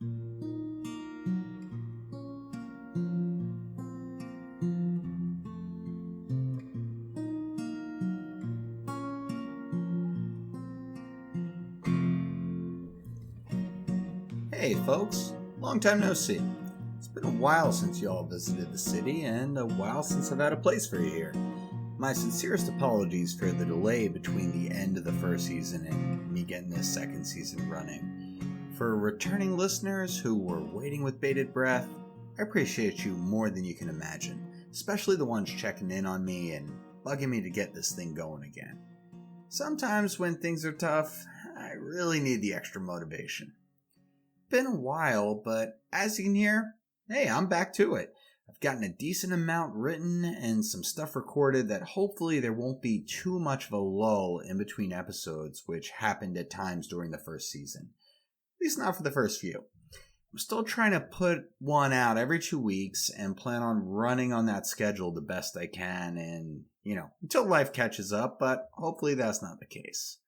Hey folks, long time no see. It's been a while since y'all visited the city and a while since I've had a place for you here. My sincerest apologies for the delay between the end of the first season and me getting this second season running. For returning listeners who were waiting with bated breath, I appreciate you more than you can imagine, especially the ones checking in on me and bugging me to get this thing going again. Sometimes when things are tough, I really need the extra motivation. Been a while, but as you can hear, hey, I'm back to it. I've gotten a decent amount written and some stuff recorded that hopefully there won't be too much of a lull in between episodes, which happened at times during the first season. At least not for the first few. I'm still trying to put one out every 2 weeks and plan on running on that schedule the best I can and, until life catches up, but hopefully that's not the case.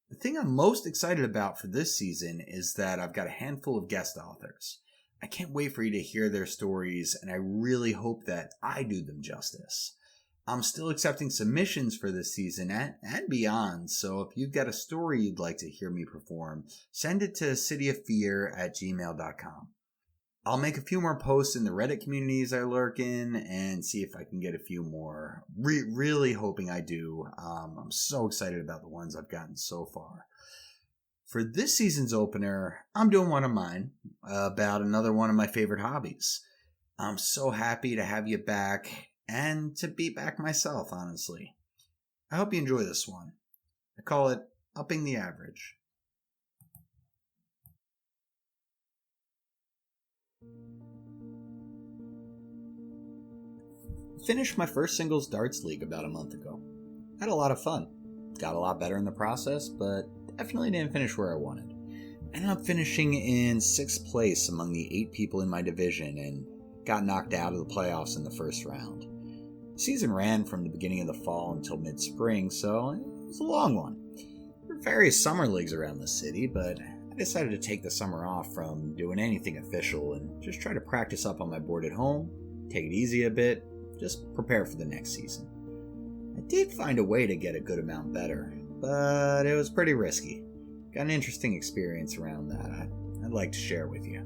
The thing I'm most excited about for this season is that I've got a handful of guest authors. I can't wait for you to hear their stories, and I really hope that I do them justice. I'm still accepting submissions for this season and beyond, so if you've got a story you'd like to hear me perform, send it to cityofphear@gmail.com. I'll make a few more posts in the Reddit communities I lurk in and see if I can get a few more. Really hoping I do. I'm so excited about the ones I've gotten so far. For this season's opener, I'm doing one of mine about another one of my favorite hobbies. I'm so happy to have you back and to be back myself, honestly. I hope you enjoy this one. I call it Upping the Average. Finished my first singles darts league about a month ago. Had a lot of fun. Got a lot better in the process, but definitely didn't finish where I wanted. Ended up finishing in 6th place among the 8 people in my division and got knocked out of the playoffs in the first round. The season ran from the beginning of the fall until mid-spring, so it was a long one. There were various summer leagues around the city, but I decided to take the summer off from doing anything official and just try to practice up on my board at home, take it easy a bit, just prepare for the next season. I did find a way to get a good amount better, but it was pretty risky. Got an interesting experience around that I'd like to share with you.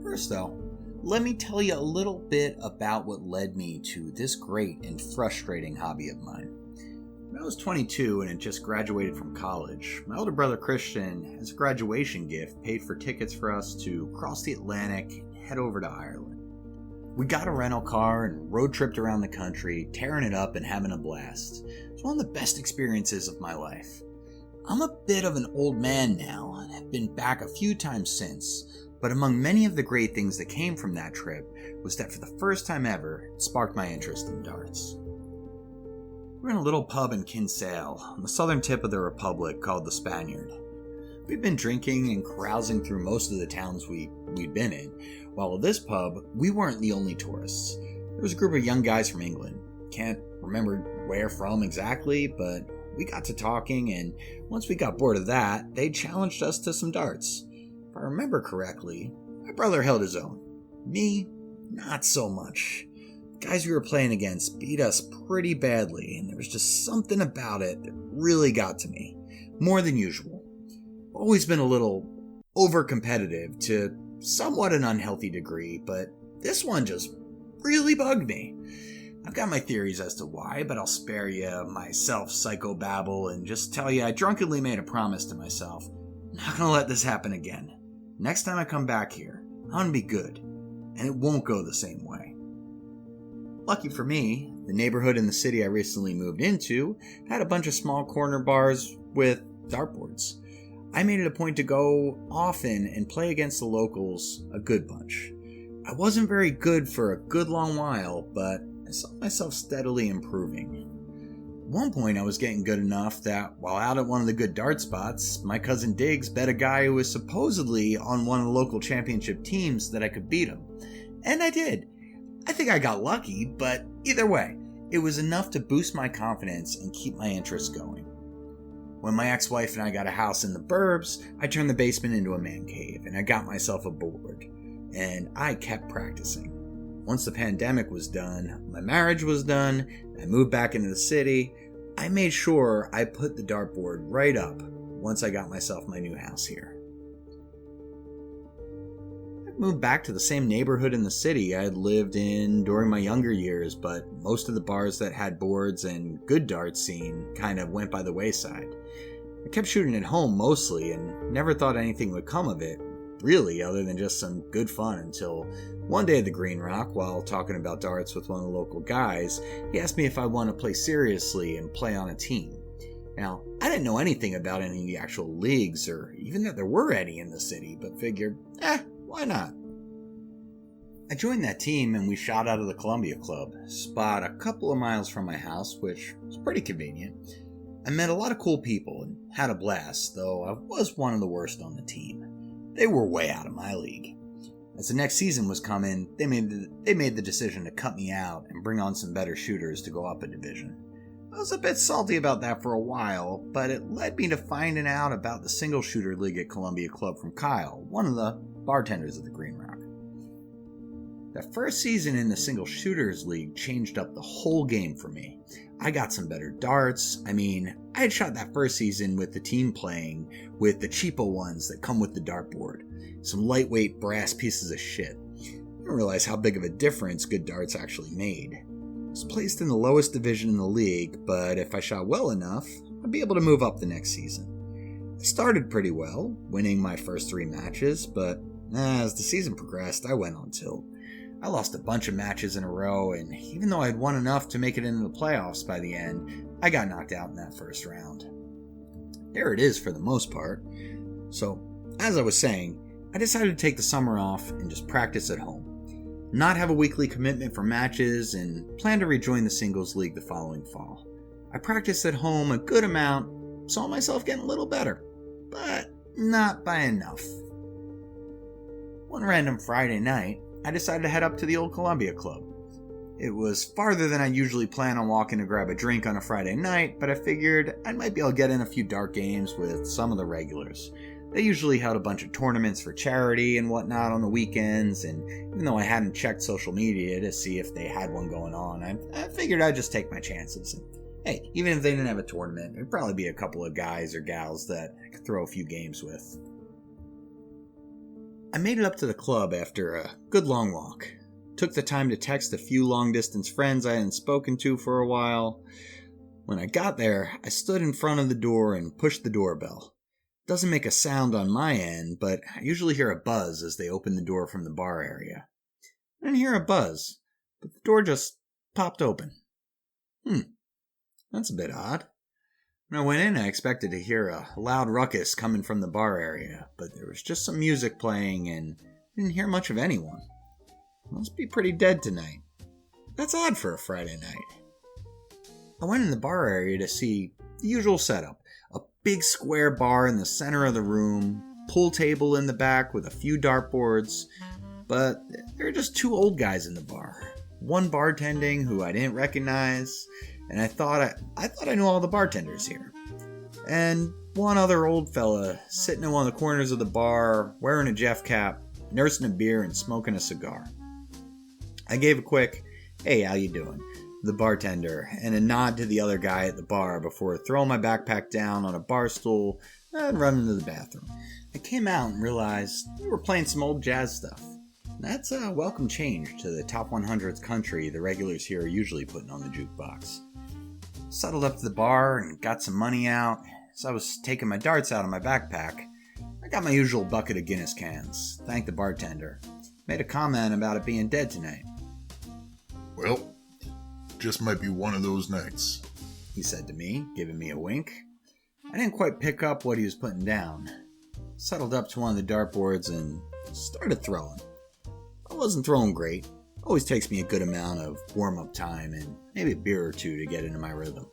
First though, let me tell you a little bit about what led me to this great and frustrating hobby of mine. When I was 22 and had just graduated from college, my older brother Christian, as a graduation gift, paid for tickets for us to cross the Atlantic and head over to Ireland. We got a rental car and road tripped around the country, tearing it up and having a blast. It was one of the best experiences of my life. I'm a bit of an old man now and have been back a few times since, but among many of the great things that came from that trip was that for the first time ever, it sparked my interest in darts. We're in a little pub in Kinsale, on the southern tip of the Republic called the Spaniard. We'd been drinking and carousing through most of the towns we'd been in, while at this pub, we weren't the only tourists. There was a group of young guys from England. Can't remember where from exactly, but we got to talking, and once we got bored of that, they challenged us to some darts. If I remember correctly, my brother held his own. Me, not so much. The guys we were playing against beat us pretty badly, and there was just something about it that really got to me. More than usual. Always been a little over-competitive to somewhat an unhealthy degree, but this one just really bugged me. I've got my theories as to why, but I'll spare you my self-psychobabble and just tell you I drunkenly made a promise to myself. I'm not gonna let this happen again. Next time I come back here, I'm gonna be good, and it won't go the same way. Lucky for me, the neighborhood in the city I recently moved into had a bunch of small corner bars with dartboards. I made it a point to go often and play against the locals a good bunch. I wasn't very good for a good long while, but I saw myself steadily improving. At one point I was getting good enough that while out at one of the good dart spots, my cousin Diggs bet a guy who was supposedly on one of the local championship teams that I could beat him. And I did. I think I got lucky, but either way, it was enough to boost my confidence and keep my interest going. When my ex-wife and I got a house in the burbs, I turned the basement into a man cave, and I got myself a board, and I kept practicing. Once the pandemic was done, my marriage was done, I moved back into the city, I made sure I put the dartboard right up once I got myself my new house here. I moved back to the same neighborhood in the city I had lived in during my younger years, but most of the bars that had boards and good dart scene kind of went by the wayside. I kept shooting at home mostly and never thought anything would come of it, really, other than just some good fun, until one day at the Green Rock, while talking about darts with one of the local guys, he asked me if I wanted to play seriously and play on a team. Now, I didn't know anything about any of the actual leagues, or even that there were any in the city, but figured, why not? I joined that team and we shot out of the Columbia Club, spot a couple of miles from my house, which was pretty convenient. I met a lot of cool people and had a blast, though I was one of the worst on the team. They were way out of my league. As the next season was coming, they made the decision to cut me out and bring on some better shooters to go up a division. I was a bit salty about that for a while, but it led me to finding out about the single shooter league at Columbia Club from Kyle, one of the bartenders of the Green Rock. The first season in the single shooters league changed up the whole game for me. I got some better darts. I had shot that first season with the team playing with the cheapo ones that come with the dartboard. Some lightweight brass pieces of shit. I didn't realize how big of a difference good darts actually made. I was placed in the lowest division in the league, but if I shot well enough, I'd be able to move up the next season. I started pretty well, winning my first 3 matches, but as the season progressed, I went on tilt. I lost a bunch of matches in a row, and even though I'd won enough to make it into the playoffs by the end, I got knocked out in that first round. There it is for the most part. So, as I was saying, I decided to take the summer off and just practice at home. Not have a weekly commitment for matches, and plan to rejoin the singles league the following fall. I practiced at home a good amount, saw myself getting a little better, but not by enough. One random Friday night, I decided to head up to the old Columbia Club. It was farther than I usually plan on walking to grab a drink on a Friday night, but I figured I might be able to get in a few dart games with some of the regulars. They usually held a bunch of tournaments for charity and whatnot on the weekends, and even though I hadn't checked social media to see if they had one going on, I figured I'd just take my chances. And hey, even if they didn't have a tournament, there'd probably be a couple of guys or gals that I could throw a few games with. I made it up to the club after a good long walk. Took the time to text a few long-distance friends I hadn't spoken to for a while. When I got there, I stood in front of the door and pushed the doorbell. It doesn't make a sound on my end, but I usually hear a buzz as they open the door from the bar area. I didn't hear a buzz, but the door just popped open. That's a bit odd. When I went in, I expected to hear a loud ruckus coming from the bar area, but there was just some music playing and I didn't hear much of anyone. Must be pretty dead tonight. That's odd for a Friday night. I went in the bar area to see the usual setup. A big square bar in the center of the room, pool table in the back with a few dartboards, but there were just 2 old guys in the bar. One bartending who I didn't recognize, and I thought I knew all the bartenders here. And one other old fella sitting in one of the corners of the bar, wearing a Jeff cap, nursing a beer and smoking a cigar. I gave a quick, "Hey, how you doing?" to the bartender, and a nod to the other guy at the bar before throwing my backpack down on a bar stool and running to the bathroom. I came out and realized we were playing some old jazz stuff. That's a welcome change to the top 100th country the regulars here are usually putting on the jukebox. Settled up to the bar and got some money out. As I was taking my darts out of my backpack, I got my usual bucket of Guinness cans, thanked the bartender, made a comment about it being dead tonight. "Well, just might be one of those nights," he said to me, giving me a wink. I didn't quite pick up what he was putting down. Settled up to one of the dartboards and started throwing. I wasn't throwing great. Always takes me a good amount of warm-up time and maybe a beer or 2 to get into my rhythm.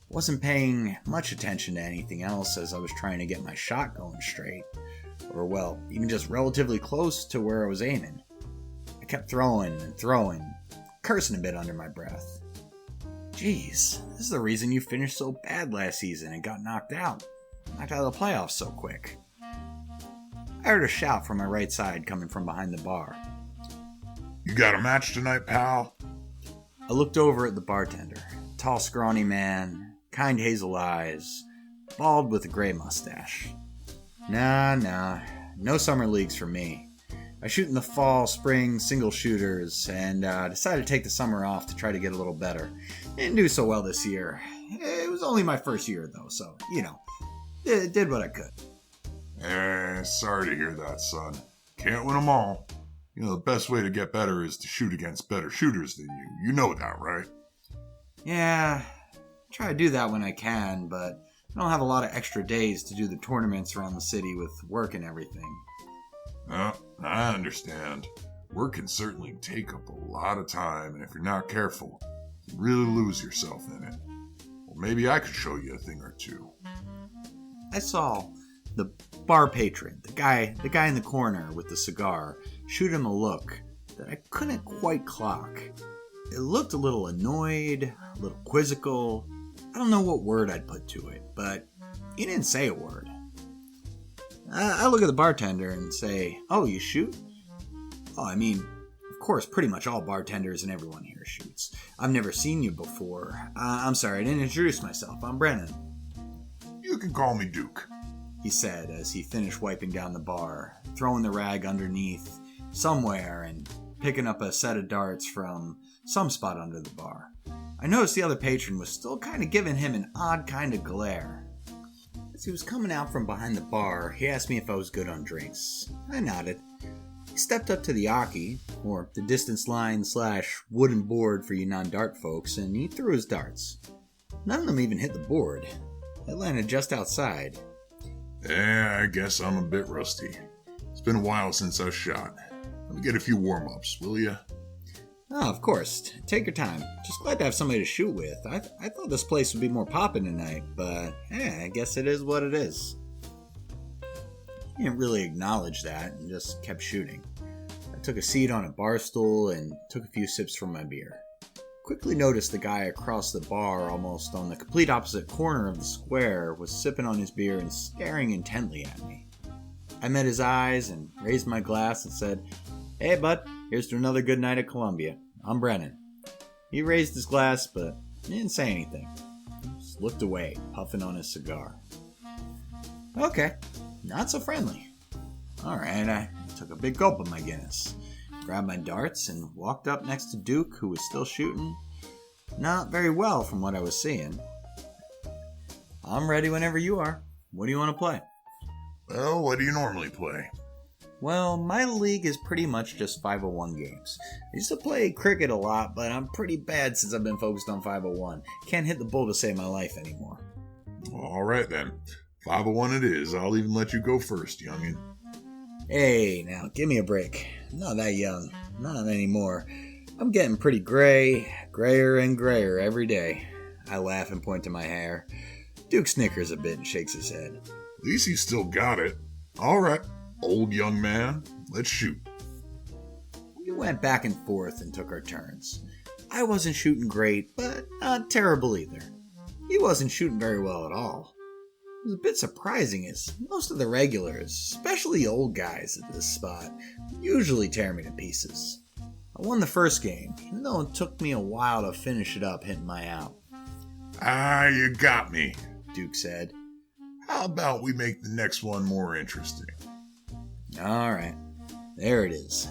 Wasn't paying much attention to anything else as I was trying to get my shot going straight, or well, even just relatively close to where I was aiming. I kept throwing and throwing, cursing a bit under my breath. Geez, this is the reason you finished so bad last season and got knocked out of the playoffs so quick. I heard a shout from my right side coming from behind the bar. You got a match tonight, pal? I looked over at the bartender. Tall, scrawny man, kind hazel eyes, bald with a gray mustache. Nah, no summer leagues for me. I shoot in the fall, spring, single shooters, and decided to take the summer off to try to get a little better. Didn't do so well this year. It was only my first year, though, so, did what I could. Sorry to hear that, son. Can't win them all. The best way to get better is to shoot against better shooters than you. You know that, right? Yeah, try to do that when I can, but I don't have a lot of extra days to do the tournaments around the city with work and everything. I understand. Work can certainly take up a lot of time, and if you're not careful, you can really lose yourself in it. Well, maybe I could show you a thing or two. I saw the bar patron, the guy in the corner with the cigar, shoot him a look that I couldn't quite clock. It looked a little annoyed, a little quizzical. I don't know what word I'd put to it, but he didn't say a word. I look at the bartender and say, "Oh, you shoot?" "Oh, I mean, of course, pretty much all bartenders and everyone here shoots. I've never seen you before. I'm sorry, I didn't introduce myself. I'm Brennan." You can call me Duke, he said as he finished wiping down the bar, throwing the rag underneath somewhere and picking up a set of darts from some spot under the bar. I noticed the other patron was still kind of giving him an odd kind of glare. As he was coming out from behind the bar, he asked me if I was good on drinks. I nodded. He stepped up to the Aki, or the distance line / wooden board for you non-dart folks, and he threw his darts. None of them even hit the board. It landed just outside. I guess I'm a bit rusty. It's been a while since I shot. Let me get a few warm-ups, will ya? Oh, of course. Take your time. Just glad to have somebody to shoot with. I thought this place would be more poppin' tonight, but I guess it is what it is. He didn't really acknowledge that and just kept shooting. I took a seat on a bar stool and took a few sips from my beer. Quickly noticed the guy across the bar, almost on the complete opposite corner of the square, was sipping on his beer and staring intently at me. I met his eyes and raised my glass and said, "Hey, bud, here's to another good night at Columbia. I'm Brennan." He raised his glass, but he didn't say anything. He just looked away, puffing on his cigar. Okay, not so friendly. Alright, I took a big gulp of my Guinness, grabbed my darts, and walked up next to Duke, who was still shooting. Not very well from what I was seeing. "I'm ready whenever you are. What do you want to play?" Well, what do you normally play? Well, my league is pretty much just 501 games. I used to play cricket a lot, but I'm pretty bad since I've been focused on 501. Can't hit the bull to save my life anymore. All right, then. 501 it is. I'll even let you go first, youngin'. Hey, now, give me a break. I'm not that young. Not anymore. I'm getting pretty gray, grayer and grayer every day. I laugh and point to my hair. Duke snickers a bit and shakes his head. At least you still got it. All right, old young man, let's shoot. We went back and forth and took our turns. I wasn't shooting great, but not terrible either. He wasn't shooting very well at all. It was a bit surprising as most of the regulars, especially old guys at this spot, usually tear me to pieces. I won the first game, even though it took me a while to finish it up hitting my out. You got me, Duke said. How about we make the next one more interesting? Alright, there it is.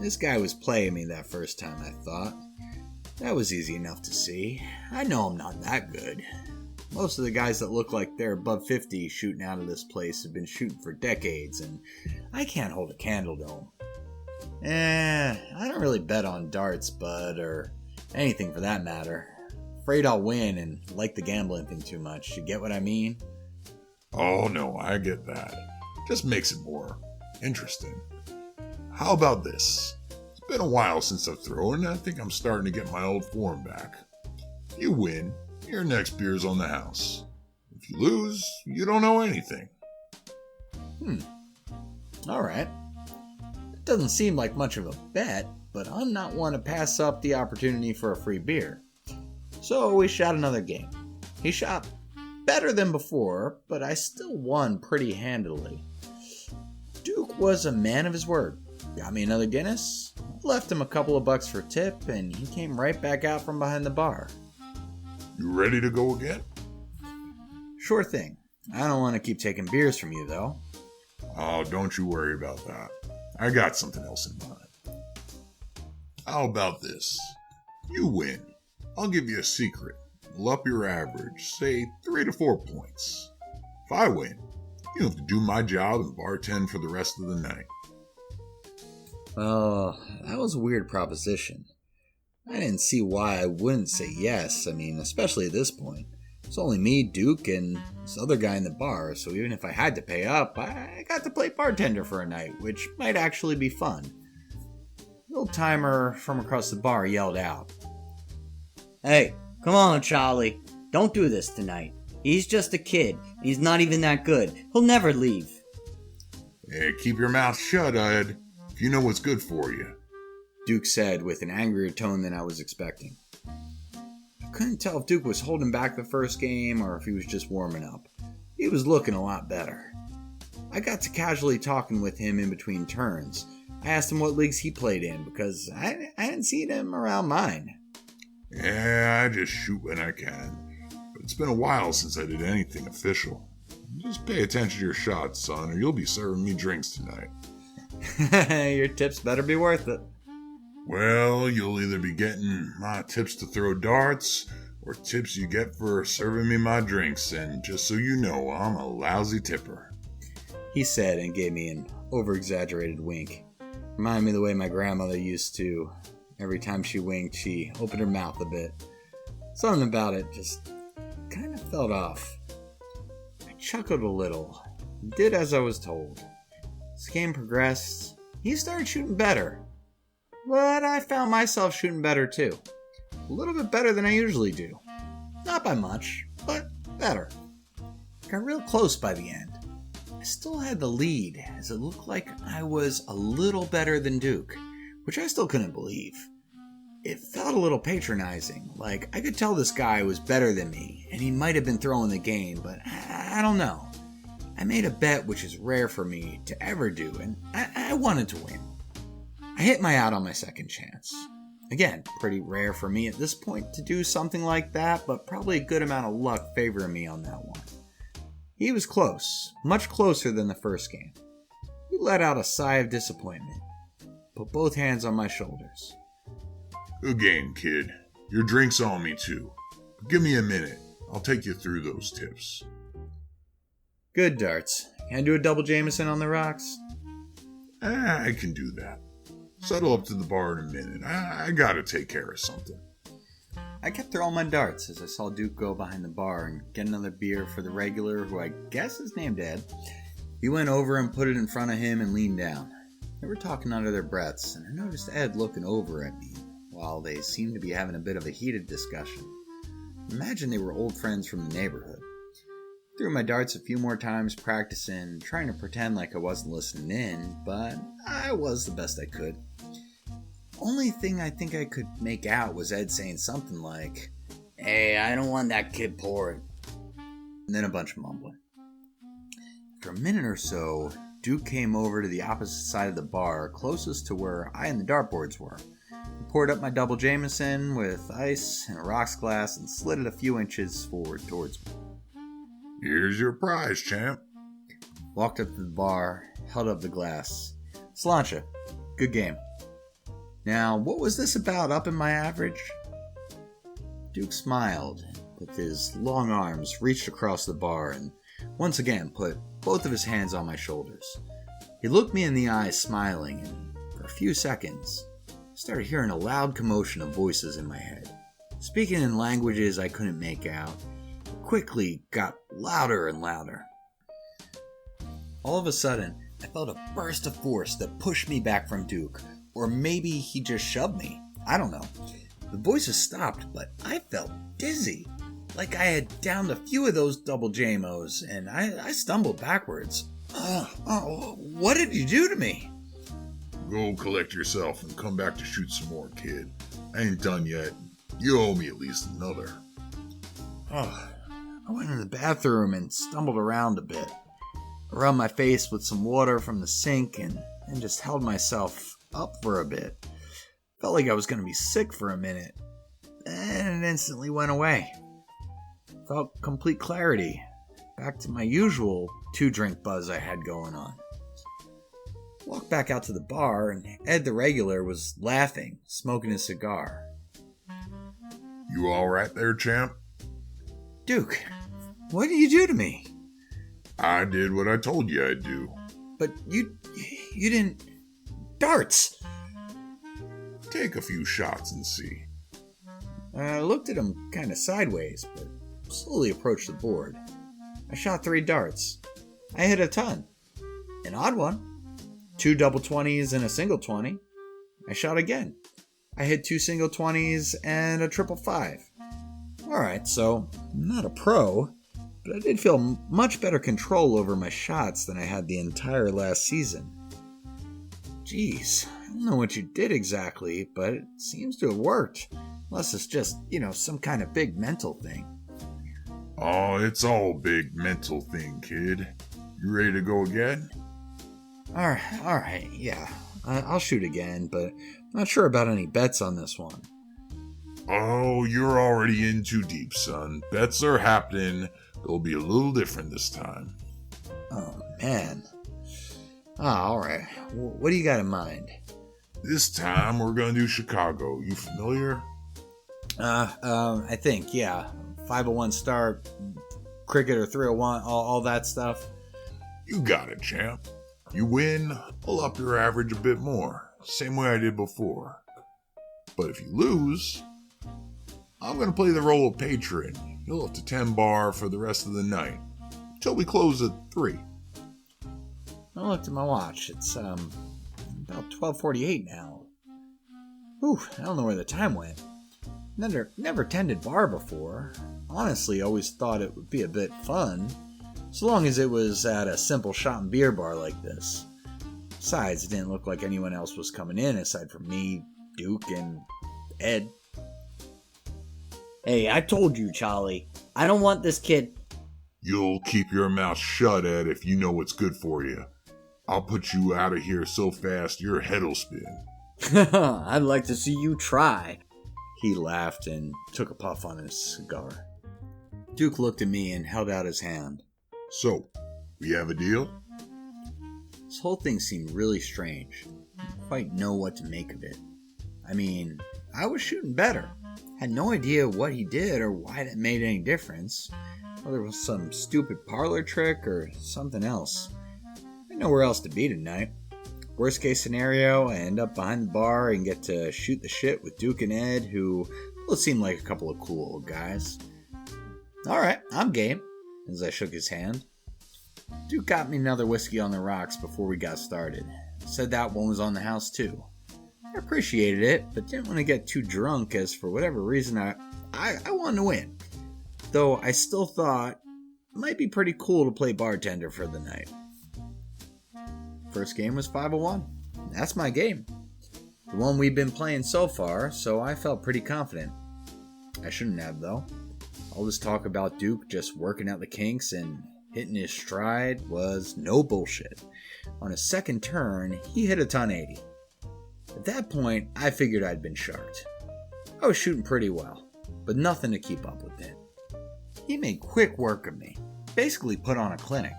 This guy was playing me that first time, I thought. That was easy enough to see. I know I'm not that good. Most of the guys that look like they're above 50 shooting out of this place have been shooting for decades, and I can't hold a candle to them. I don't really bet on darts, bud, or anything for that matter. Afraid I'll win and like the gambling thing too much. You get what I mean? Oh no, I get that. Just makes it more interesting. How about this? It's been a while since I've thrown, and I think I'm starting to get my old form back. If you win, your next beer's on the house. If you lose, you don't know anything. Alright. It doesn't seem like much of a bet, but I'm not one to pass up the opportunity for a free beer. So we shot another game. He shot better than before, but I still won pretty handily. Duke was a man of his word. Got me another Guinness, left him a couple of bucks for a tip, and he came right back out from behind the bar. You ready to go again? Sure thing. I don't want to keep taking beers from you, though. Oh, don't you worry about that. I got something else in mind. How about this? You win. I'll give you a secret. We'll up your average, say 3 to 4 points. If I win, you have to do my job and bartend for the rest of the night. Oh, that was a weird proposition. I didn't see why I wouldn't say yes. I mean, especially at this point. It's only me, Duke, and this other guy in the bar, so even if I had to pay up, I got to play bartender for a night, which might actually be fun. The old timer from across the bar yelled out, "Hey, come on, Charlie. Don't do this tonight. He's just a kid. He's not even that good. He'll never leave." Hey, keep your mouth shut, Ed. If you know what's good for you. Duke said with an angrier tone than I was expecting. I couldn't tell if Duke was holding back the first game or if he was just warming up. He was looking a lot better. I got to casually talking with him in between turns. I asked him what leagues he played in because I hadn't seen him around mine. Yeah, I just shoot when I can. But it's been a while since I did anything official. Just pay attention to your shots, son, or you'll be serving me drinks tonight. Your tips better be worth it. Well, you'll either be getting my tips to throw darts, or tips you get for serving me my drinks, and just so you know, I'm a lousy tipper. He said and gave me an over-exaggerated wink. Reminded me of the way my grandmother used to. Every time she winked, she opened her mouth a bit. Something about it just kind of felt off. I chuckled a little, did as I was told. As the game progressed, he started shooting better. But I found myself shooting better too. A little bit better than I usually do. Not by much, but better. Got real close by the end. I still had the lead, as it looked like I was a little better than Duke, which I still couldn't believe. It felt a little patronizing, like I could tell this guy was better than me, and he might have been throwing the game, but I don't know. I made a bet which is rare for me to ever do, and I wanted to win. I hit my out on my second chance. Again, pretty rare for me at this point to do something like that, but probably a good amount of luck favoring me on that one. He was close, much closer than the first game. He let out a sigh of disappointment, put both hands on my shoulders. Good game, kid. Your drink's on me too. But give me a minute. I'll take you through those tips. Good darts. Can I do a double Jameson on the rocks? I can do that. Settle up to the bar in a minute. I gotta take care of something. I kept throwing my darts as I saw Duke go behind the bar and get another beer for the regular, who I guess is named Ed. He went over and put it in front of him and leaned down. They were talking under their breaths, and I noticed Ed looking over at me while they seemed to be having a bit of a heated discussion. Imagine they were old friends from the neighborhood. Threw my darts a few more times, practicing, trying to pretend like I wasn't listening in, but I was the best I could. Only thing I think I could make out was Ed saying something like, "Hey, I don't want that kid pouring," and then a bunch of mumbling. After a minute or so, Duke came over to the opposite side of the bar, closest to where I and the dartboards were. He poured up my double Jameson with ice and a rocks glass and slid it a few inches forward towards me. Here's your prize, champ. Walked up to the bar, held up the glass. Sláinte. Good game. Now, what was this about upping my average? Duke smiled, with his long arms reached across the bar and once again put both of his hands on my shoulders. He looked me in the eyes smiling, and for a few seconds, I started hearing a loud commotion of voices in my head, speaking in languages I couldn't make out. It quickly got louder and louder. All of a sudden, I felt a burst of force that pushed me back from Duke, or maybe he just shoved me. I don't know. The voices stopped, but I felt dizzy, like I had downed a few of those double JMOs, and I stumbled backwards. What did you do to me? Go collect yourself and come back to shoot some more, kid. I ain't done yet. You owe me at least another. Oh, I went in the bathroom and stumbled around a bit. I rubbed my face with some water from the sink and just held myself up for a bit. Felt like I was going to be sick for a minute. Then it instantly went away. Felt complete clarity. Back to my usual 2-drink buzz I had going on. Walked back out to the bar and Ed the regular was laughing, smoking a cigar. You alright there, champ? Duke, what did you do to me? I did what I told you I'd do. But you didn't... Darts! Take a few shots and see. I looked at him kind of sideways, but slowly approached the board. I shot 3 darts. I hit a ton. An odd one. 2 double 20s and a single 20. I shot again. I hit 2 single 20s and a triple 5. Alright, so I'm not a pro, but I did feel much better control over my shots than I had the entire last season. Jeez, I don't know what you did exactly, but it seems to have worked. Unless it's just, some kind of big mental thing. Oh, it's all big mental thing, kid. You ready to go again? Alright, yeah. I'll shoot again, but I'm not sure about any bets on this one. Oh, you're already in too deep, son. Bets are happening. They'll be a little different this time. Oh, man. Alright. What do you got in mind? This time, we're gonna do Chicago. You familiar? I think, yeah. 501 start, cricket or 301, all that stuff. You got it, champ. You win, I'll up your average a bit more. Same way I did before. But if you lose, I'm gonna play the role of patron. You'll have to 10 bar for the rest of the night. Till we close at 3. I looked at my watch. It's, about 12:48 now. Whew, I don't know where the time went. Never tended bar before. Honestly, always thought it would be a bit fun, so long as it was at a simple shot and beer bar like this. Besides, it didn't look like anyone else was coming in aside from me, Duke, and Ed. Hey, I told you, Charlie. I don't want this kid. You'll keep your mouth shut, Ed, if you know what's good for you. I'll put you out of here so fast your head'll spin. I'd like to see you try. He laughed and took a puff on his cigar. Duke looked at me and held out his hand. So, we have a deal? This whole thing seemed really strange. I didn't quite know what to make of it. I mean, I was shooting better. Had no idea what he did or why that made any difference. Whether it was some stupid parlor trick or something else. I had nowhere else to be tonight. Worst case scenario, I end up behind the bar and get to shoot the shit with Duke and Ed, who both seem like a couple of cool old guys. Alright, I'm game, as I shook his hand. Duke got me another whiskey on the rocks before we got started. Said that one was on the house too. I appreciated it, but didn't want to get too drunk, as for whatever reason I wanted to win. Though I still thought it might be pretty cool to play bartender for the night. First game was 501. That's my game. The one we've been playing so far, so I felt pretty confident. I shouldn't have, though. All this talk about Duke just working out the kinks and hitting his stride was no bullshit. On his second turn, he hit a ton 80. At that point, I figured I'd been sharked. I was shooting pretty well, but nothing to keep up with it. He made quick work of me, basically put on a clinic.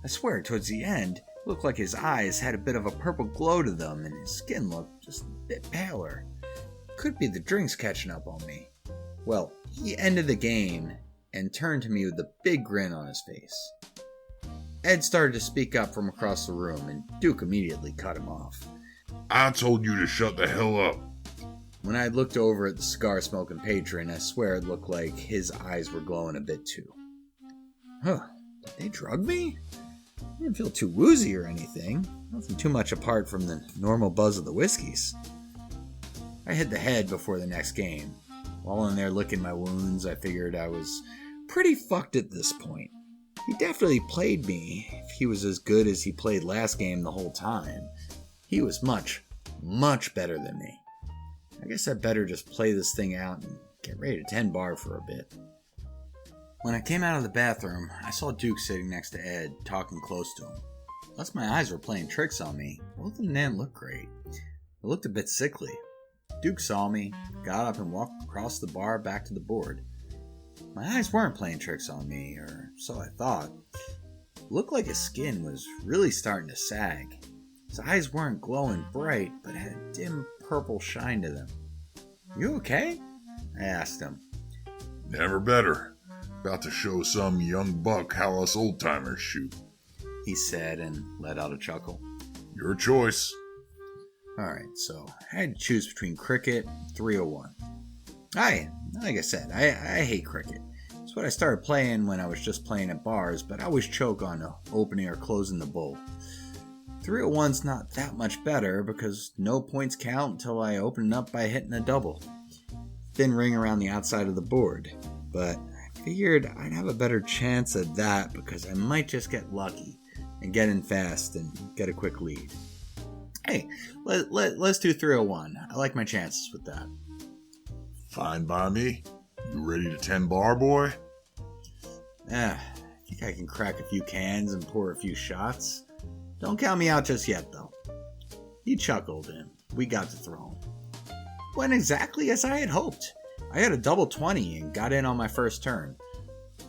I swear, towards the end, it looked like his eyes had a bit of a purple glow to them and his skin looked just a bit paler. Could be the drinks catching up on me. Well, he ended the game and turned to me with a big grin on his face. Ed started to speak up from across the room and Duke immediately cut him off. I told you to shut the hell up. When I looked over at the cigar-smoking patron, I swear it looked like his eyes were glowing a bit too. Huh, did they drug me? I didn't feel too woozy or anything. Nothing too much apart from the normal buzz of the whiskeys. I hit the head before the next game. While in there licking my wounds, I figured I was pretty fucked at this point. He definitely played me if he was as good as he played last game the whole time. He was much, much better than me. I guess I better just play this thing out and get ready to 10 bar for a bit. When I came out of the bathroom, I saw Duke sitting next to Ed, talking close to him. Unless my eyes were playing tricks on me, both of them didn't look great. They looked a bit sickly. Duke saw me, got up and walked across the bar back to the board. My eyes weren't playing tricks on me, or so I thought. It looked like his skin was really starting to sag. His eyes weren't glowing bright, but had a dim purple shine to them. "You okay?" I asked him. Never better. About to show some young buck how us old-timers shoot, he said and let out a chuckle. Your choice. Alright, so I had to choose between cricket and 301. Like I said, I hate cricket. It's what I started playing when I was just playing at bars, but I always choke on opening or closing the bowl. 301's not that much better because no points count until I open it up by hitting a double. Thin ring around the outside of the board, but I figured I'd have a better chance at that because I might just get lucky and get in fast and get a quick lead. Hey, let's do 301. I like my chances with that. Fine by me. You ready to 10 bar, boy? I think I can crack a few cans and pour a few shots. Don't count me out just yet, though. He chuckled and we got to throwing. Went exactly as I had hoped. I had a double 20 and got in on my first turn.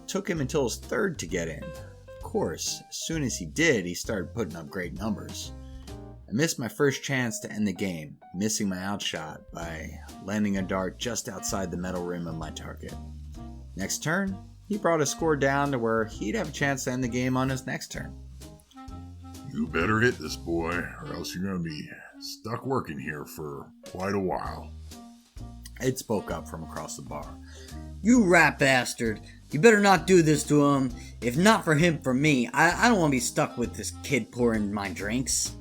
Took him until his third to get in. Of course, as soon as he did, he started putting up great numbers. I missed my first chance to end the game, missing my outshot by landing a dart just outside the metal rim of my target. Next turn, he brought his score down to where he'd have a chance to end the game on his next turn. You better hit this, boy, or else you're going to be stuck working here for quite a while. Ed spoke up from across the bar. You rat bastard. You better not do this to him. If not for him, for me. I don't want to be stuck with this kid pouring my drinks.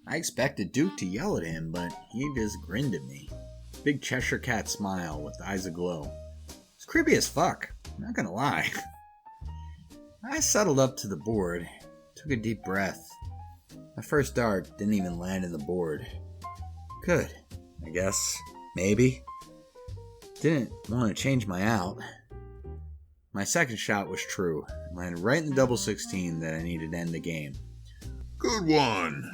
I expected Duke to yell at him, but he just grinned at me. Big Cheshire cat smile with eyes aglow. It's creepy as fuck, not gonna lie. I settled up to the board, took a deep breath. My first dart didn't even land in the board. Good, I guess. Maybe. Didn't want to change my out. My second shot was true. It landed right in the double 16 that I needed to end the game. Good one,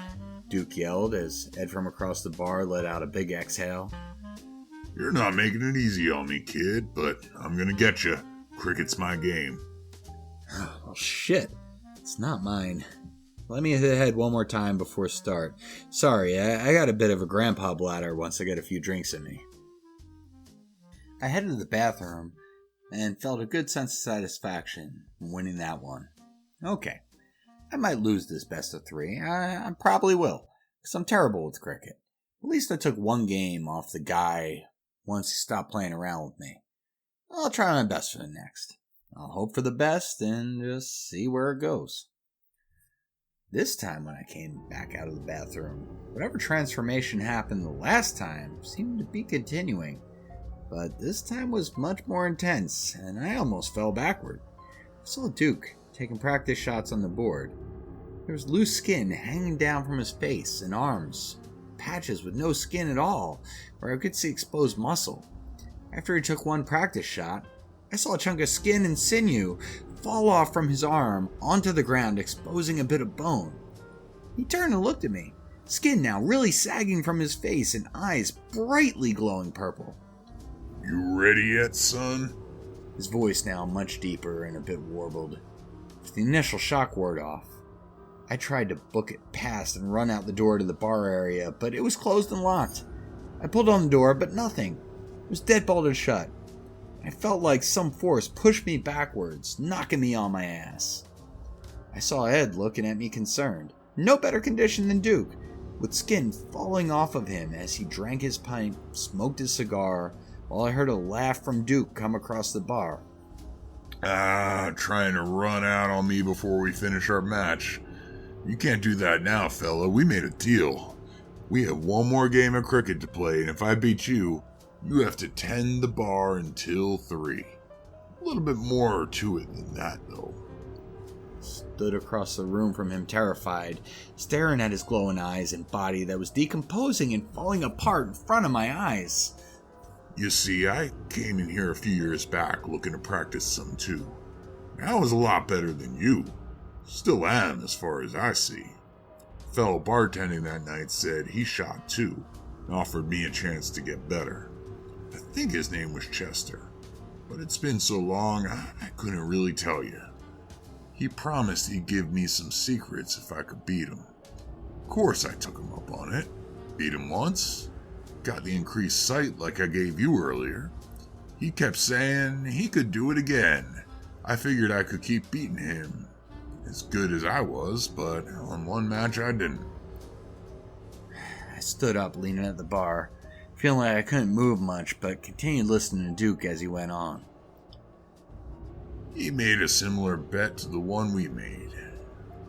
Duke yelled as Ed from across the bar let out a big exhale. You're not making it easy on me, kid, but I'm gonna get you. Cricket's my game. Oh, shit. It's not mine. Let me hit ahead one more time before start. Sorry, I got a bit of a grandpa bladder once I get a few drinks in me. I headed to the bathroom and felt a good sense of satisfaction in winning that one. Okay, I might lose this best of three. I probably will, because I'm terrible with cricket. At least I took one game off the guy once he stopped playing around with me. I'll try my best for the next. I'll hope for the best and just see where it goes. This time when I came back out of the bathroom, whatever transformation happened the last time seemed to be continuing. But this time was much more intense, and I almost fell backward. I saw Duke taking practice shots on the board. There was loose skin hanging down from his face and arms, patches with no skin at all, where I could see exposed muscle. After he took one practice shot, I saw a chunk of skin and sinew fall off from his arm onto the ground, exposing a bit of bone. He turned and looked at me, skin now really sagging from his face and eyes brightly glowing purple. You ready yet, son? His voice now much deeper and a bit warbled. With the initial shock ward off, I tried to book it past and run out the door to the bar area, but it was closed and locked. I pulled on the door, but nothing. It was dead-bolted shut. I felt like some force pushed me backwards, knocking me on my ass. I saw Ed looking at me concerned. No better condition than Duke, with skin falling off of him as he drank his pint, smoked his cigar, while I heard a laugh from Duke come across the bar. Trying to run out on me before we finish our match. You can't do that now, fella. We made a deal. We have one more game of cricket to play, and if I beat you, you have to tend the bar until 3. A little bit more to it than that, though. Stood across the room from him terrified, staring at his glowing eyes and body that was decomposing and falling apart in front of my eyes. You see, I came in here a few years back looking to practice some too. I was a lot better than you. Still am, as far as I see. Fellow bartending that night said he shot too, and offered me a chance to get better. I think his name was Chester, but it's been so long I couldn't really tell you. He promised he'd give me some secrets if I could beat him. Of course I took him up on it. Beat him once. Got the increased sight like I gave you earlier. He kept saying he could do it again. I figured I could keep beating him. As good as I was, but on one match I didn't. I stood up, leaning at the bar, feeling like I couldn't move much, but continued listening to Duke as he went on. He made a similar bet to the one we made.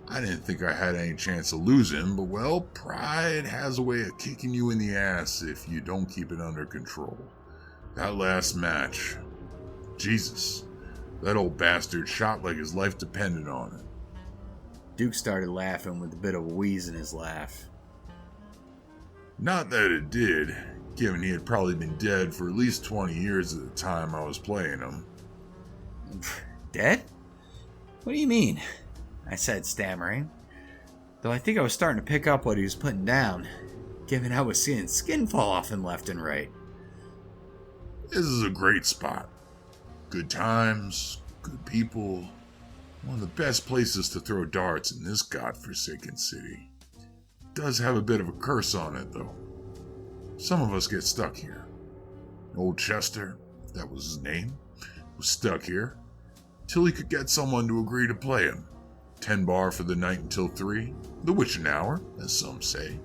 I didn't think I had any chance of losing, but well, pride has a way of kicking you in the ass if you don't keep it under control. That last match, Jesus, that old bastard shot like his life depended on it. Duke started laughing with a bit of a wheeze in his laugh. Not that it did, given he had probably been dead for at least 20 years at the time I was playing him. Dead? What do you mean? I said, stammering. Though I think I was starting to pick up what he was putting down, given I was seeing skin fall off him left and right. This is a great spot. Good times, good people. One of the best places to throw darts in this godforsaken city. It does have a bit of a curse on it, though. Some of us get stuck here. Old Chester, that was his name, was stuck here till he could get someone to agree to play him. 10 bar for the night until 3, the witching hour, as some say,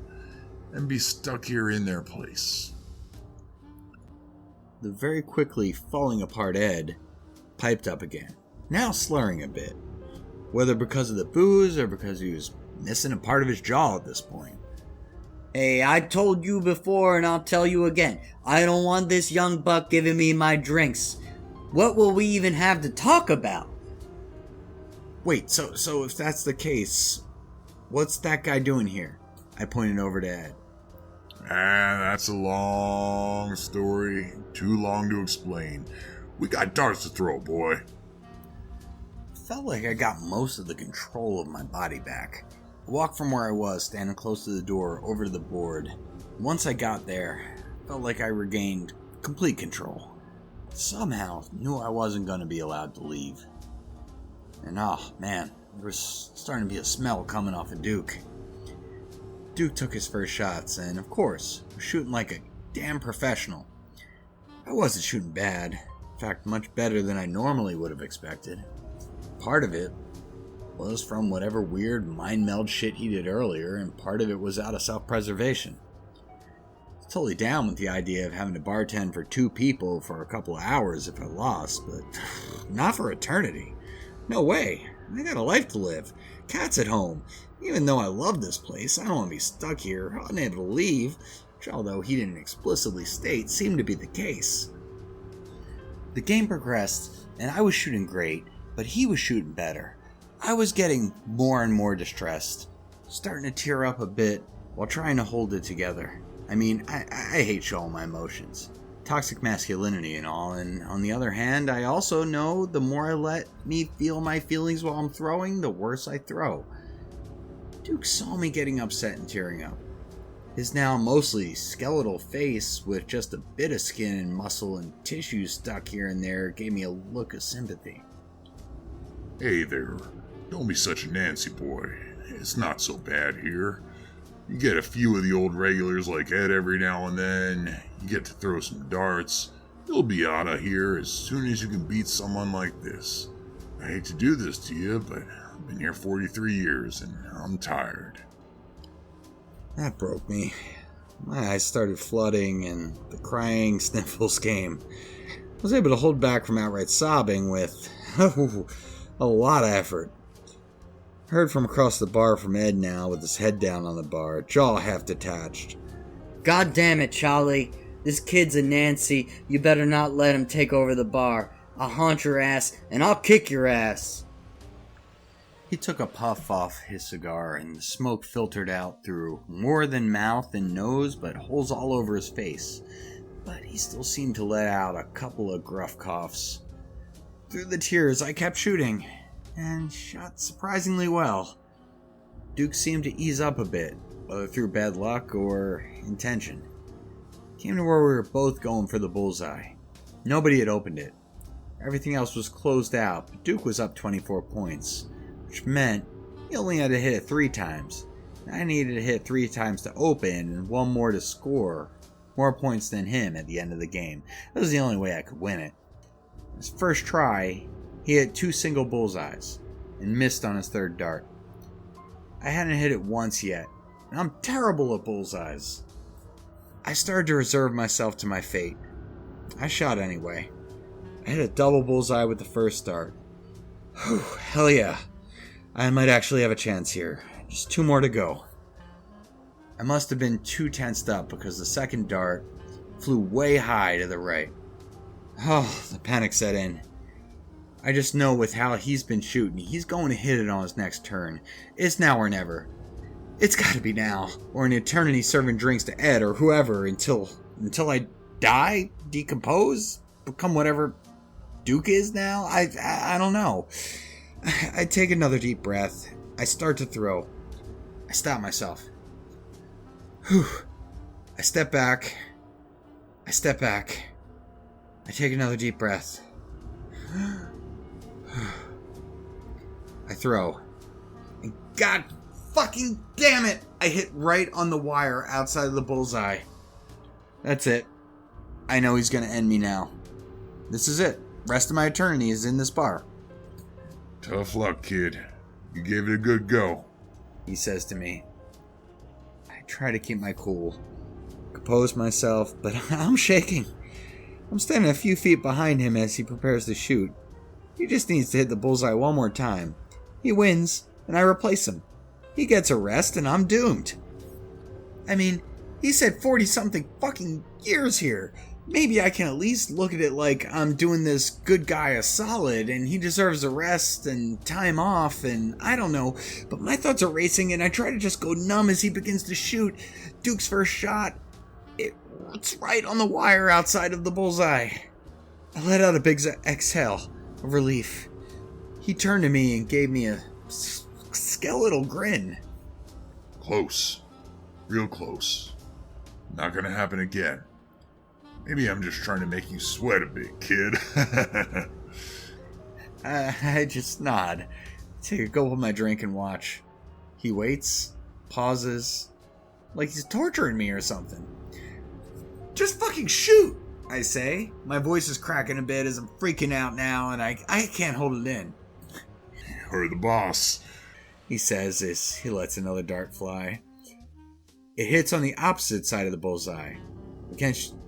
and be stuck here in their place. The very quickly falling apart Ed piped up again, now slurring a bit, whether because of the booze or because he was missing a part of his jaw at this point. Hey, I told you before and I'll tell you again. I don't want this young buck giving me my drinks. What will we even have to talk about? Wait, so if that's the case, what's that guy doing here? I pointed over to Ed. That's a long story. Too long to explain. We got darts to throw, boy. Felt like I got most of the control of my body back. I walked from where I was, standing close to the door, over to the board. Once I got there, felt like I regained complete control. Somehow knew I wasn't going to be allowed to leave. And oh man, there was starting to be a smell coming off of Duke. Duke took his first shots and, of course, was shooting like a damn professional. I wasn't shooting bad. In fact, much better than I normally would have expected. Part of it was from whatever weird mind meld shit he did earlier, and part of it was out of self-preservation. I was totally down with the idea of having to bartend for 2 people for a couple of hours if I lost, but not for eternity. No way. I got a life to live. Cat's at home. Even though I love this place, I don't want to be stuck here, unable to leave, which, although he didn't explicitly state, seemed to be the case. The game progressed, and I was shooting great, but he was shooting better. I was getting more and more distressed, starting to tear up a bit while trying to hold it together. I mean, I hate showing my emotions. Toxic masculinity and all, and on the other hand, I also know the more I let me feel my feelings while I'm throwing, the worse I throw. Duke saw me getting upset and tearing up. His now mostly skeletal face, with just a bit of skin and muscle and tissue stuck here and there, gave me a look of sympathy. Hey there, don't be such a Nancy boy. It's not so bad here. You get a few of the old regulars like Ed every now and then, you get to throw some darts. You'll be out of here as soon as you can beat someone like this. I hate to do this to you, but I've been here 43 years and I'm tired. That broke me. My eyes started flooding and the crying sniffles came. I was able to hold back from outright sobbing with a lot of effort. Heard from across the bar from Ed now, with his head down on the bar, jaw half detached. God damn it, Charlie. This kid's a Nancy. You better not let him take over the bar. I'll haunt your ass, and I'll kick your ass. He took a puff off his cigar, and the smoke filtered out through more than mouth and nose, but holes all over his face. but he still seemed to let out a couple of gruff coughs. Through the tears, I kept shooting, and shot surprisingly well. Duke seemed to ease up a bit, whether through bad luck or intention. Came to where we were both going for the bullseye. Nobody had opened it. Everything else was closed out, but Duke was up 24 points, which meant he only had to hit it 3 times. I needed to hit 3 times to open and 1 more to score more points than him at the end of the game. That was the only way I could win it. His first try, he hit 2 single bullseyes and missed on his 3rd dart. I hadn't hit it once yet, and I'm terrible at bullseyes. I started to reserve myself to my fate. I shot anyway. I hit a double bullseye with the first dart. Whew, hell yeah. I might actually have a chance here. Just 2 more to go. I must have been too tensed up because the second dart flew way high to the right. Oh, the panic set in. I just know with how he's been shooting, he's going to hit it on his next turn. It's now or never. It's gotta be now, or an eternity serving drinks to Ed or whoever until I die, decompose, become whatever Duke is now? I don't know. I take another deep breath. I start to throw. I stop myself. Whew. I step back. I take another deep breath. I throw. And God fucking damn it! I hit right on the wire outside of the bullseye. That's it. I know he's gonna end me now. This is it. Rest of my eternity is in this bar. Tough luck, kid. You gave it a good go, he says to me. I try to keep my cool, compose myself, but I'm shaking. I'm standing a few feet behind him as he prepares to shoot. He just needs to hit the bullseye 1 more time. He wins, and I replace him. He gets a rest, and I'm doomed. I mean, he said 40-something fucking years here. Maybe I can at least look at it like I'm doing this good guy a solid, and he deserves a rest and time off, and I don't know. But my thoughts are racing, and I try to just go numb as he begins to shoot. Duke's first shot, it's right on the wire outside of the bullseye. I let out a big exhale of relief. He turned to me and gave me a skeletal grin. Close. Real close. Not gonna happen again. Maybe I'm just trying to make you sweat a bit, kid. I just nod. Take a gulp of my drink and watch. He waits, pauses, like he's torturing me or something. Just fucking shoot, I say. My voice is cracking a bit as I'm freaking out now, and I can't hold it in. You're the boss, he says as he lets another dart fly. It hits on the opposite side of the bullseye.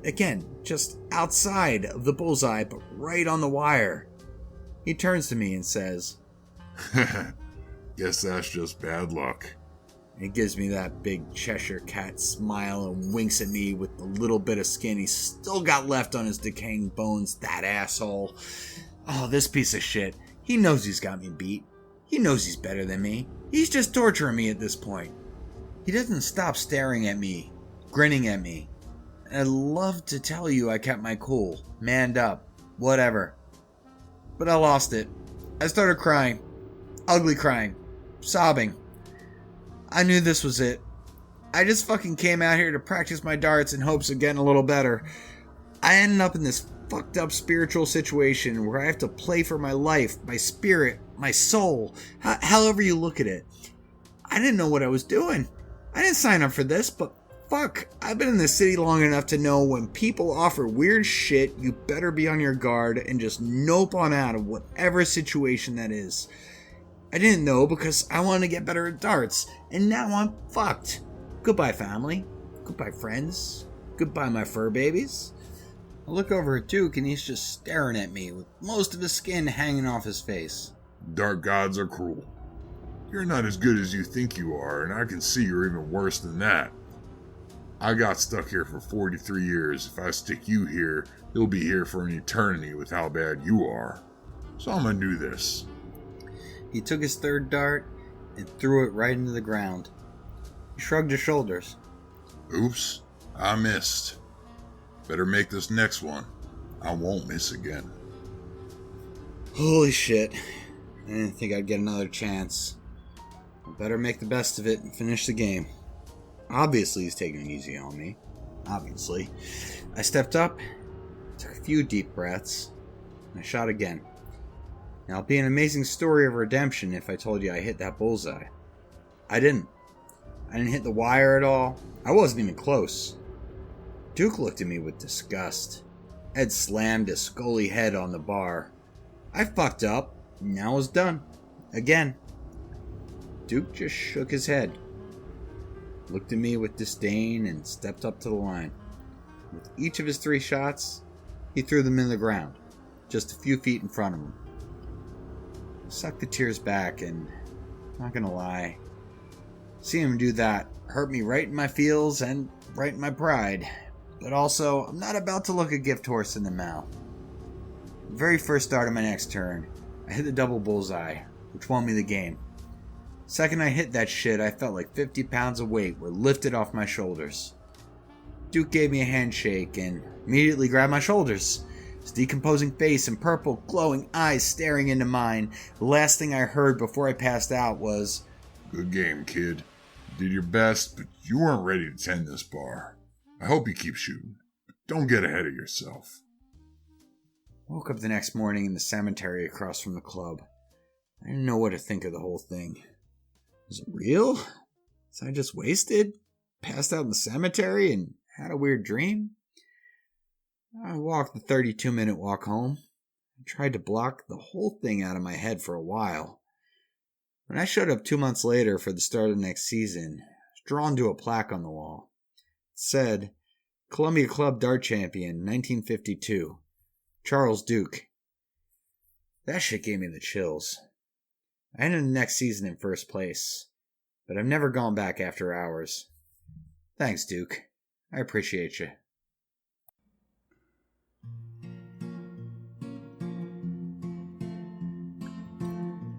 Again, just outside of the bullseye, but right on the wire. He turns to me and says, Guess that's just bad luck. He gives me that big Cheshire cat smile and winks at me with the little bit of skin he's still got left on his decaying bones, that asshole. Oh, this piece of shit. He knows he's got me beat. He knows he's better than me. He's just torturing me at this point. He doesn't stop staring at me, grinning at me. I'd love to tell you I kept my cool, manned up, whatever. But I lost it. I started crying. Ugly crying. Sobbing. I knew this was it. I just fucking came out here to practice my darts in hopes of getting a little better. I ended up in this fucked up spiritual situation where I have to play for my life, my spirit, my soul, however you look at it. I didn't know what I was doing. I didn't sign up for this, but fuck, I've been in this city long enough to know when people offer weird shit, you better be on your guard and just nope on out of whatever situation that is. I didn't know because I wanted to get better at darts, and now I'm fucked. Goodbye, family. Goodbye, friends. Goodbye, my fur babies. I look over at Duke, and he's just staring at me with most of his skin hanging off his face. Dark gods are cruel. You're not as good as you think you are, and I can see you're even worse than that. I got stuck here for 43 years. If I stick you here, you'll be here for an eternity with how bad you are. So I'm gonna do this. He took his third dart and threw it right into the ground. He shrugged his shoulders. Oops, I missed. Better make this next one. I won't miss again. Holy shit. I didn't think I'd get another chance. I better make the best of it and finish the game. Obviously, he's taking it easy on me. Obviously. I stepped up, took a few deep breaths, and I shot again. Now, it'd be an amazing story of redemption if I told you I hit that bullseye. I didn't. I didn't hit the wire at all. I wasn't even close. Duke looked at me with disgust. Ed slammed his scully head on the bar. I fucked up. Now it was done. Again. Duke just shook his head, looked at me with disdain, and stepped up to the line. With each of his 3 shots, he threw them in the ground, just a few feet in front of him. I sucked the tears back, and not gonna lie, seeing him do that hurt me right in my feels and right in my pride. But also, I'm not about to look a gift horse in the mouth. The very first start of my next turn, I hit the double bullseye, which won me the game. Second I hit that shit, I felt like 50 pounds of weight were lifted off my shoulders. Duke gave me a handshake and immediately grabbed my shoulders. His decomposing face and purple, glowing eyes staring into mine. The last thing I heard before I passed out was, "Good game, kid. You did your best, but you weren't ready to tend this bar. I hope you keep shooting, but don't get ahead of yourself." I woke up the next morning in the cemetery across from the club. I didn't know what to think of the whole thing. Was it real? Was I just wasted? Passed out in the cemetery and had a weird dream? I walked the 32-minute walk home. I tried to block the whole thing out of my head for a while. When I showed up 2 months later for the start of the next season, I was drawn to a plaque on the wall. It said, Columbia Club Dart Champion, 1952, Charles Duke. That shit gave me the chills. I ended the next season in first place, but I've never gone back after hours. Thanks, Duke. I appreciate you.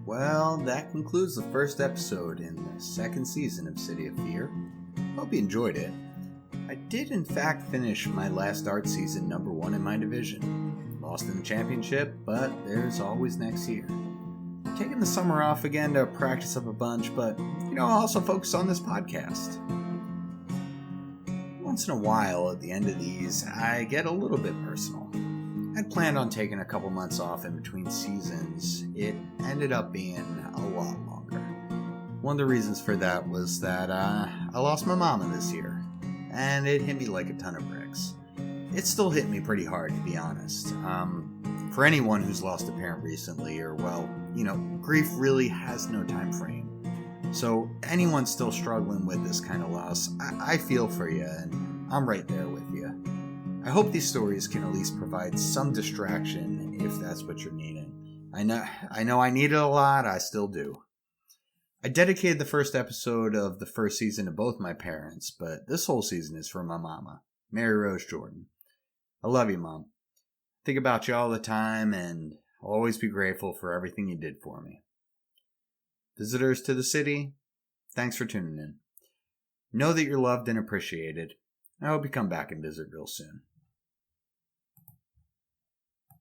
Well, that concludes the first episode in the second season of City of Fear. Hope you enjoyed it. I did in fact finish my last art season number 1 in my division. Lost in the championship, but there's always next year. Taking the summer off again to practice up a bunch, but, I'll also focus on this podcast. Once in a while, at the end of these, I get a little bit personal. I'd planned on taking a couple months off in between seasons. It ended up being a lot longer. One of the reasons for that was that I lost my mama this year, and it hit me like a ton of bricks. It still hit me pretty hard, to be honest. For anyone who's lost a parent recently, or grief really has no time frame. So anyone still struggling with this kind of loss, I feel for you, and I'm right there with you. I hope these stories can at least provide some distraction if that's what you're needing. I know I need it a lot, I still do. I dedicated the first episode of the first season to both my parents, but this whole season is for my mama, Mary Rose Jordan. I love you, Mom. Think about you all the time, and I'll always be grateful for everything you did for me. Visitors to the city, thanks for tuning in. Know that you're loved and appreciated. I hope you come back and visit real soon.